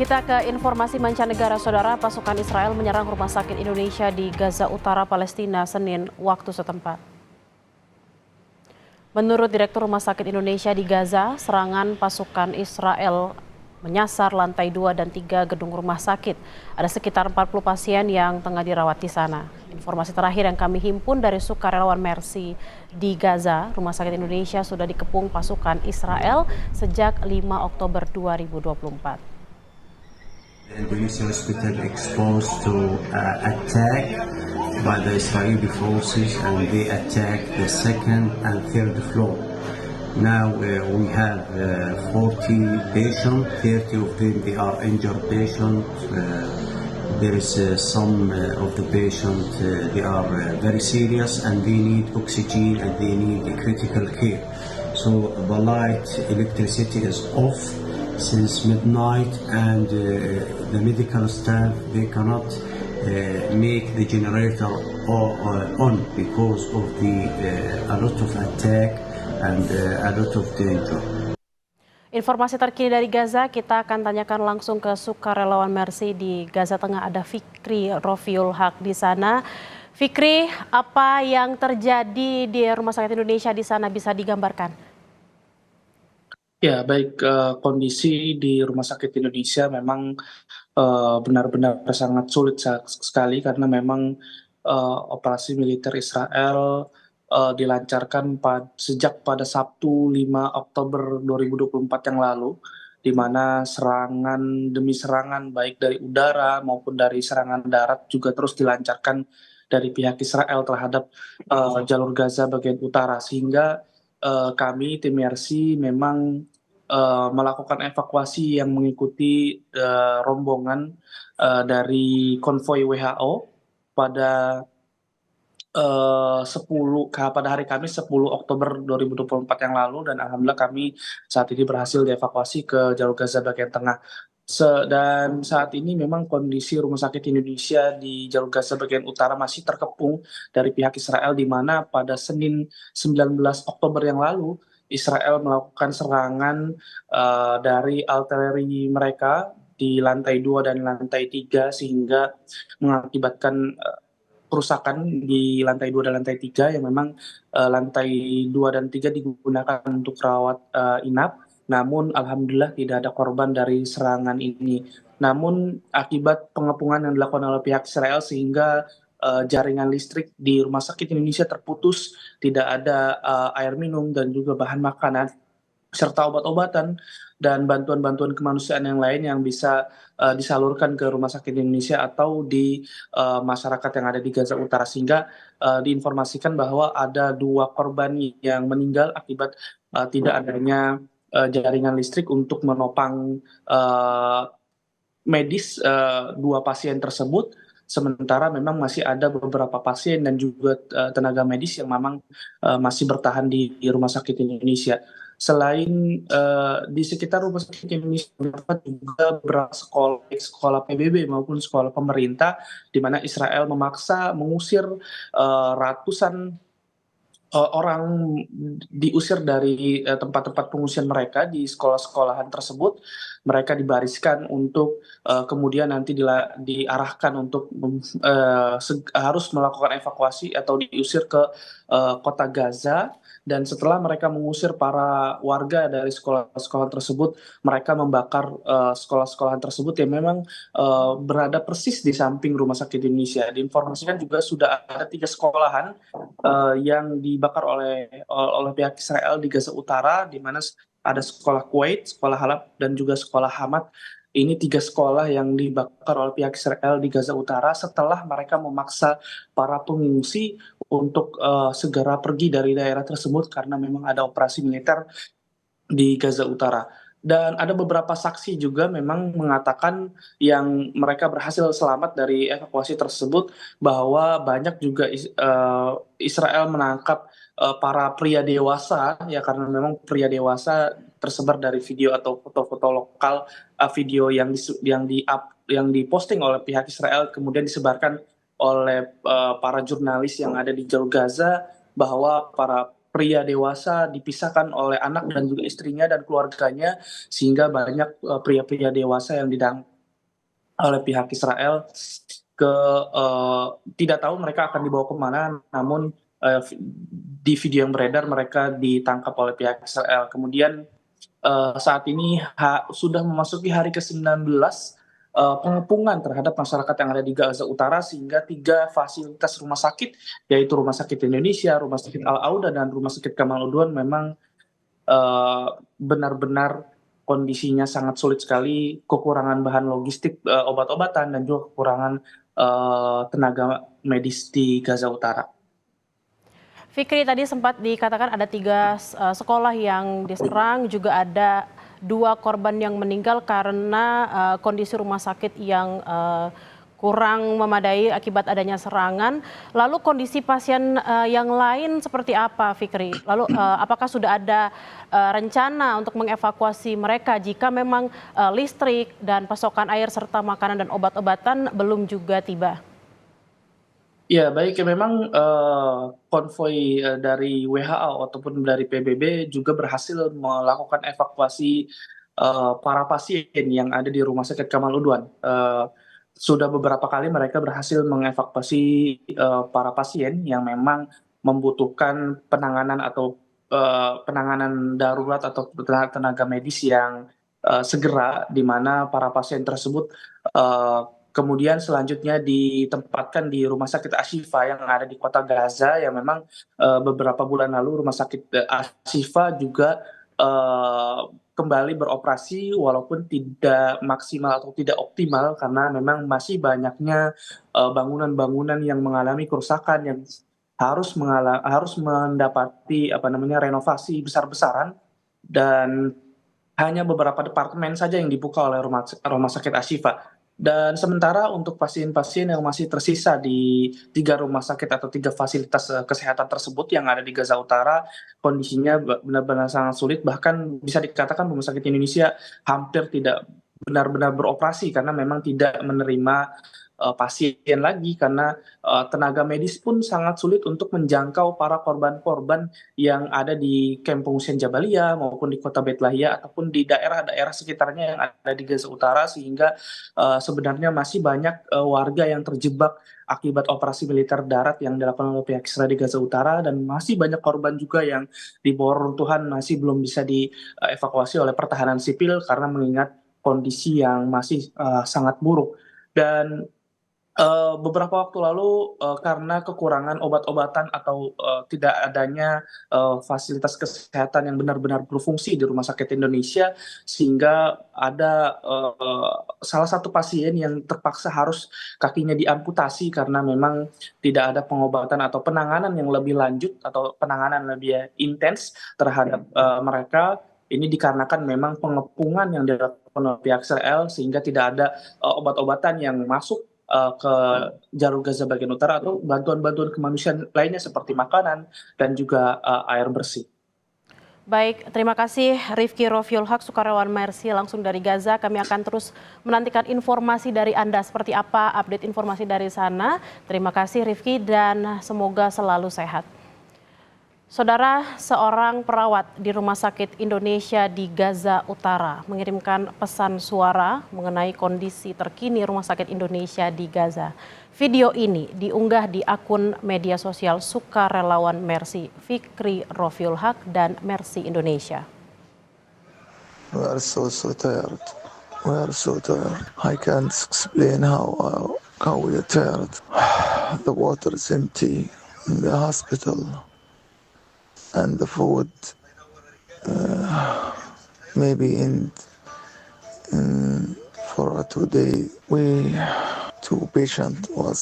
Kita ke informasi mancanegara, Saudara. Pasukan Israel menyerang rumah sakit Indonesia di Gaza Utara, Palestina, Senin waktu setempat. Menurut Direktur Rumah Sakit Indonesia di Gaza, serangan pasukan Israel menyasar lantai 2 dan 3 gedung rumah sakit. Ada sekitar 40 pasien yang tengah dirawat di sana. Informasi terakhir yang kami himpun dari sukarelawan Mercy di Gaza, Rumah Sakit Indonesia sudah dikepung pasukan Israel sejak 5 Oktober 2024. Indonesia hospital exposed to attack by the Israeli forces, and they attacked the second and third floor. Now we have 40 patients, 30 of them they are injured patients. There is some of the patients they are very serious and they need oxygen and they need critical care. So the light, electricity is off since midnight, and the medical staff they cannot make the generator on because of the a lot of attack and a lot of danger. Informasi terkini dari Gaza kita akan tanyakan langsung ke sukarelawan Mercy di Gaza Tengah. Ada Fikri Rofiul Haq di sana. Fikri, apa yang terjadi di Rumah Sakit Indonesia di sana bisa digambarkan? Ya, baik, kondisi di Rumah Sakit Indonesia memang benar-benar sangat sulit sekali karena memang operasi militer Israel dilancarkan sejak pada Sabtu 5 Oktober 2024 yang lalu, di mana serangan demi serangan baik dari udara maupun dari serangan darat juga terus dilancarkan dari pihak Israel terhadap jalur Gaza bagian utara, sehingga kami tim Mercy memang melakukan evakuasi yang mengikuti rombongan dari konvoi WHO pada pada hari Kamis 10 Oktober 2024 yang lalu, dan alhamdulillah kami saat ini berhasil dievakuasi ke jalur Gaza bagian tengah. Dan saat ini memang kondisi Rumah Sakit Indonesia di jalur Gaza bagian utara masih terkepung dari pihak Israel, di mana pada Senin 19 Oktober yang lalu Israel melakukan serangan dari artileri mereka di lantai 2 dan lantai 3 sehingga mengakibatkan kerusakan di lantai 2 dan lantai 3 yang memang lantai 2 dan 3 digunakan untuk rawat inap. Namun alhamdulillah tidak ada korban dari serangan ini. Namun akibat pengepungan yang dilakukan oleh pihak Israel sehingga jaringan listrik di Rumah Sakit Indonesia terputus, tidak ada air minum dan juga bahan makanan serta obat-obatan dan bantuan-bantuan kemanusiaan yang lain yang bisa disalurkan ke Rumah Sakit Indonesia atau di masyarakat yang ada di Gaza Utara, sehingga diinformasikan bahwa ada 2 korban yang meninggal akibat tidak adanya jaringan listrik untuk menopang medis 2 pasien tersebut. Sementara memang masih ada beberapa pasien dan juga tenaga medis yang memang masih bertahan di Rumah Sakit Indonesia. Selain di sekitar Rumah Sakit Indonesia terdapat juga beberapa sekolah PBB maupun sekolah pemerintah, di mana Israel memaksa mengusir ratusan orang diusir dari tempat-tempat pengungsian mereka di sekolah-sekolahan tersebut. Mereka dibariskan untuk kemudian nanti diarahkan untuk harus melakukan evakuasi atau diusir ke kota Gaza. Dan setelah mereka mengusir para warga dari sekolah-sekolah tersebut, mereka membakar sekolah-sekolahan tersebut yang memang berada persis di samping Rumah Sakit Indonesia. Diinformasikan juga sudah ada 3 sekolahan yang dibakar oleh pihak Israel di Gaza Utara, di mana ada sekolah Kuwait, sekolah Halab, dan juga sekolah Hamad. Ini 3 sekolah yang dibakar oleh pihak Israel di Gaza Utara setelah mereka memaksa para pengungsi untuk segera pergi dari daerah tersebut karena memang ada operasi militer di Gaza Utara. Dan ada beberapa saksi juga memang mengatakan yang mereka berhasil selamat dari evakuasi tersebut, bahwa banyak juga Israel menangkap para pria dewasa, ya, karena memang pria dewasa tersebar dari video atau foto-foto lokal, video yang diposting oleh pihak Israel kemudian disebarkan oleh para jurnalis yang ada di jalur Gaza, bahwa para pria dewasa dipisahkan oleh anak dan juga istrinya dan keluarganya, sehingga banyak pria-pria dewasa yang oleh pihak Israel ke tidak tahu mereka akan dibawa kemana, namun di video yang beredar mereka ditangkap oleh pihak Israel. Kemudian saat ini sudah memasuki hari ke-19 pengepungan terhadap masyarakat yang ada di Gaza Utara, sehingga 3 fasilitas rumah sakit, yaitu Rumah Sakit Indonesia, Rumah Sakit Al-Auda, dan Rumah Sakit Kamal Udwan memang benar-benar kondisinya sangat sulit sekali, kekurangan bahan logistik, obat-obatan, dan juga kekurangan tenaga medis di Gaza Utara. Fikri, tadi sempat dikatakan ada 3 sekolah yang diserang, juga ada 2 korban yang meninggal karena kondisi rumah sakit yang kurang memadai akibat adanya serangan. Lalu kondisi pasien yang lain seperti apa, Fikri? Lalu apakah sudah ada rencana untuk mengevakuasi mereka jika memang listrik dan pasokan air serta makanan dan obat-obatan belum juga tiba? Ya, baik, ya memang konvoi dari WHO ataupun dari PBB juga berhasil melakukan evakuasi para pasien yang ada di Rumah Sakit Kamal Udwan. Sudah beberapa kali mereka berhasil mengevakuasi para pasien yang memang membutuhkan penanganan atau penanganan darurat atau tenaga medis yang segera, di mana para pasien tersebut kemudian selanjutnya ditempatkan di Rumah Sakit Ashifa yang ada di kota Gaza, yang memang beberapa bulan lalu Rumah Sakit Ashifa juga kembali beroperasi walaupun tidak maksimal atau tidak optimal, karena memang masih banyaknya bangunan-bangunan yang mengalami kerusakan yang harus mendapati renovasi besar-besaran, dan hanya beberapa departemen saja yang dibuka oleh Rumah Sakit Ashifa. Dan sementara untuk pasien-pasien yang masih tersisa di 3 rumah sakit atau 3 fasilitas kesehatan tersebut yang ada di Gaza Utara, kondisinya benar-benar sangat sulit. Bahkan bisa dikatakan Rumah Sakit Indonesia hampir tidak benar-benar beroperasi karena memang tidak menerima pasien lagi, karena tenaga medis pun sangat sulit untuk menjangkau para korban-korban yang ada di kamp pengungsian Jabalia maupun di kota Beit Lahia ataupun di daerah-daerah sekitarnya yang ada di Gaza Utara, sehingga sebenarnya masih banyak warga yang terjebak akibat operasi militer darat yang dilakukan oleh pihak Israel di Gaza Utara, dan masih banyak korban juga yang di bawah runtuhan masih belum bisa dievakuasi oleh pertahanan sipil karena mengingat kondisi yang masih sangat buruk. Dan beberapa waktu lalu karena kekurangan obat-obatan atau tidak adanya fasilitas kesehatan yang benar-benar berfungsi di Rumah Sakit Indonesia, sehingga ada salah satu pasien yang terpaksa harus kakinya diamputasi karena memang tidak ada pengobatan atau penanganan yang lebih lanjut atau penanganan lebih intens terhadap mereka. Ini dikarenakan memang pengepungan yang dilakukan oleh pihak Israel, sehingga tidak ada obat-obatan yang masuk ke jalur Gaza bagian utara atau bantuan-bantuan kemanusiaan lainnya seperti makanan dan juga air bersih. Baik, terima kasih Rifki Rofiul Haq, sukarelawan Mercy langsung dari Gaza. Kami akan terus menantikan informasi dari Anda seperti apa update informasi dari sana. Terima kasih Rifki dan semoga selalu sehat. Saudara, seorang perawat di Rumah Sakit Indonesia di Gaza Utara mengirimkan pesan suara mengenai kondisi terkini Rumah Sakit Indonesia di Gaza. Video ini diunggah di akun media sosial sukarelawan Mercy, Fikri Rofiul Haq dan Mercy Indonesia. We are so tired. We are so tired. I can't explain how we are tired. The water is empty in the hospital. And the food maybe in for 2 days 2 patients will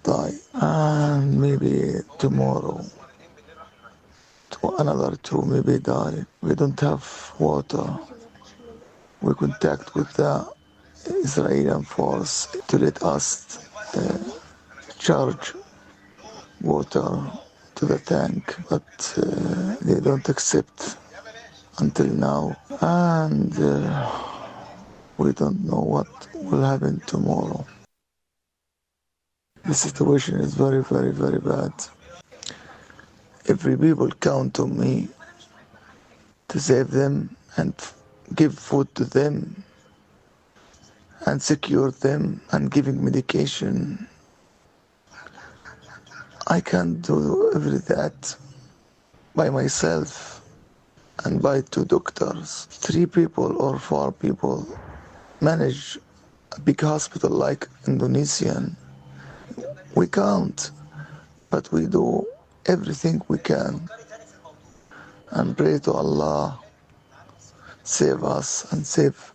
die, and maybe tomorrow another 2 maybe die. We don't have water. We contact with the Israeli force to let us charge water to the tank, but they don't accept until now, and we don't know what will happen tomorrow. The situation is very, very, very bad. every people count on me to save them and give food to them and secure them and giving medication. I can't do every that by myself and by 2 doctors. 3 people or 4 people manage a big hospital like Indonesian. We can't, but we do everything we can and pray to Allah save us and save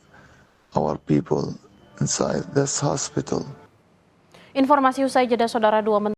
our people inside this hospital. Informasi usai jeda saudara, 2 menteri